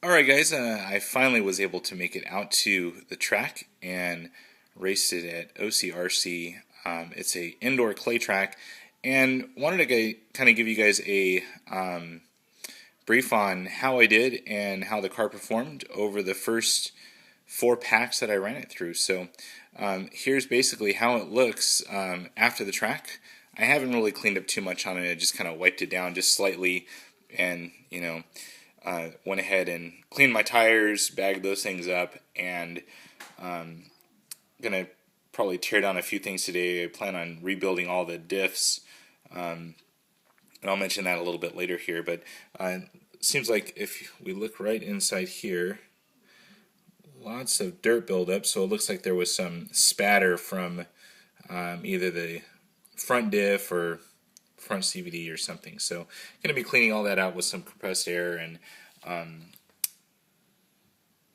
Alright guys, I finally was able to make it out to the track and raced it at OCRC. It's a indoor clay track, and wanted to kind of give you guys a brief on how I did and how the car performed over the first 4 packs that I ran it through. So here's basically how it looks after the track. I haven't really cleaned up too much on it. I just kind of wiped it down just slightly, and went ahead and cleaned my tires, bagged those things up, and gonna probably tear down a few things today. I plan on rebuilding all the diffs, and I'll mention that a little bit later here. But seems like if we look right inside here, lots of dirt buildup. So it looks like there was some spatter from either the front diff or front CVD or something. So going to be cleaning all that out with some compressed air and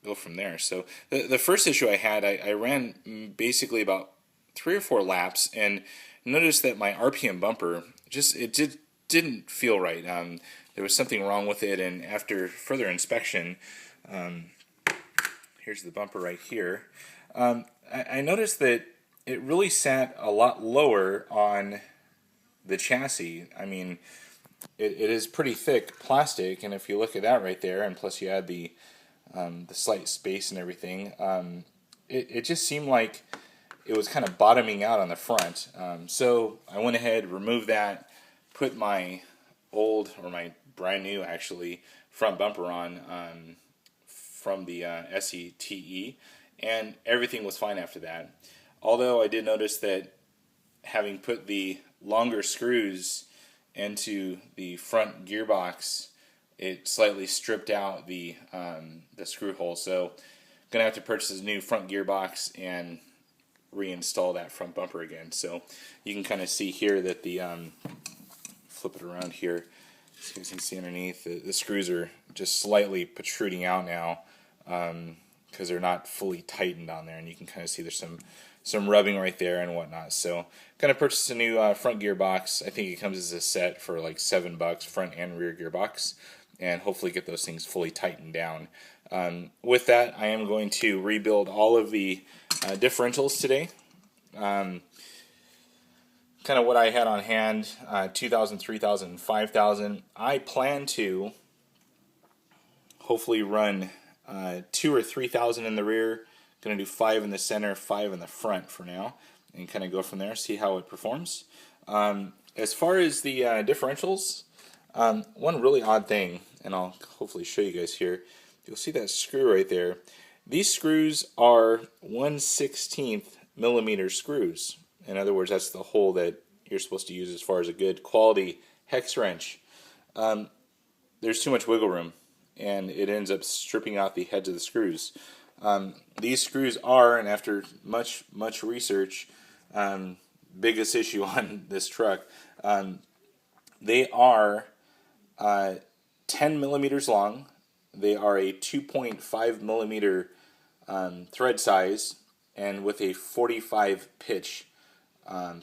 go from there. So the first issue I had, I ran basically about 3 or 4 laps and noticed that my RPM bumper didn't feel right. There was something wrong with it, and after further inspection, here's the bumper right here. I noticed that it really sat a lot lower on the chassis. I mean, it is pretty thick plastic, and if you look at that right there, and plus you add the slight space and everything, it just seemed like it was kind of bottoming out on the front. So I went ahead, removed that, put my old, or my brand new actually, front bumper on from the SCTE, and everything was fine after that. Although I did notice that having put the longer screws into the front gearbox, it slightly stripped out the screw hole. So I'm gonna have to purchase a new front gearbox and reinstall that front bumper again. So you can kind of see here that the flip it around here, so you can see underneath the screws are just slightly protruding out now because they're not fully tightened on there, and you can kind of see there's some rubbing right there and whatnot. So gonna purchase a new front gearbox. I think it comes as a set for like $7, front and rear gearbox, and hopefully get those things fully tightened down. With that, I am going to rebuild all of the differentials today. Kind of what I had on hand, 2,000, 3,000, 5,000. I plan to hopefully run 2,000 or 3,000 in the rear. Going to do 5 in the center, 5 in the front for now, and kind of go from there, see how it performs. As far as the differentials, one really odd thing, and I'll hopefully show you guys here, you'll see that screw right there. These screws are 1/16 millimeter screws. In other words, that's the hole that you're supposed to use as far as a good quality hex wrench. There's too much wiggle room, and it ends up stripping out the heads of the screws. These screws are, and after much research, biggest issue on this truck, they are 10 millimeters long. They are a 2.5 millimeter thread size, and with a 45 pitch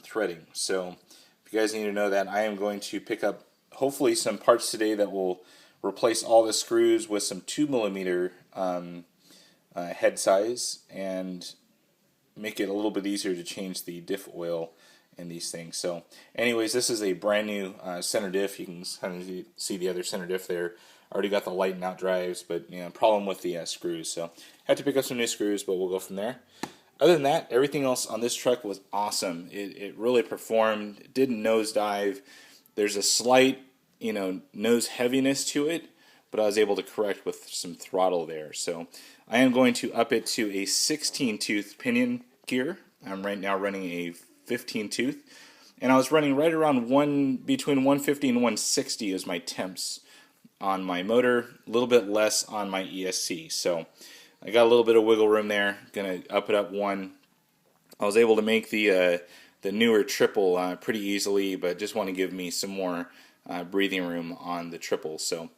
threading. So if you guys need to know that, I am going to pick up hopefully some parts today that will replace all the screws with some 2 millimeter head size, and make it a little bit easier to change the diff oil in these things. So anyways, this is a brand new center diff. You can kind of see the other center diff there. Already got the light and out drives, but problem with the screws. So had to pick up some new screws, but we'll go from there. Other than that, everything else on this truck was awesome. It really performed. It didn't nosedive. There's a slight nose heaviness to it, but I was able to correct with some throttle there. So I am going to up it to a 16-tooth pinion gear. I'm right now running a 15-tooth, and I was running right around between 150 and 160 as my temps on my motor, a little bit less on my ESC. So I got a little bit of wiggle room there. Gonna up it up one. I was able to make the newer triple pretty easily, but just want to give me some more breathing room on the triple. So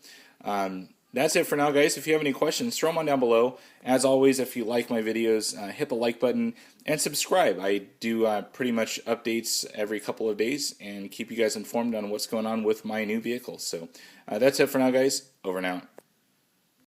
that's it for now, guys. If you have any questions, throw them on down below. As always, if you like my videos, hit the like button and subscribe. I do pretty much updates every couple of days and keep you guys informed on what's going on with my new vehicles. So that's it for now, guys. Over and out.